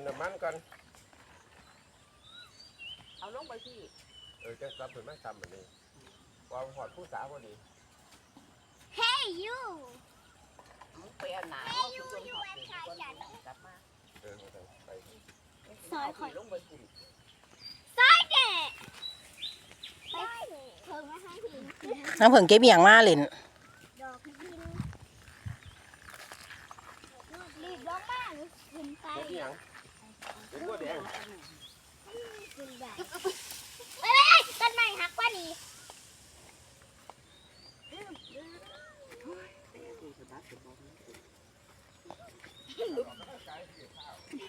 น้ำมันก่อน เอาลงไปที่ จะกลับถึงไม่ทำแบบนี้วางหอดผู้สาวพอดี Hey you มึงไปเอาหนา Hey you you เว็บไซต์ฉัน กลับมา ไป ซอยข่อยลงไปคุณ ซอยเด็กไปเพิ่งมาให้ที น้ำผึ้งเก็บอหย่างมาเล่น ดอกดินรีบลงมาหรือขึ้นไป เด็กยังเด็กบัวแดง ขึ้นแบบไปเลยต้นไม้หักกว่านี้ เ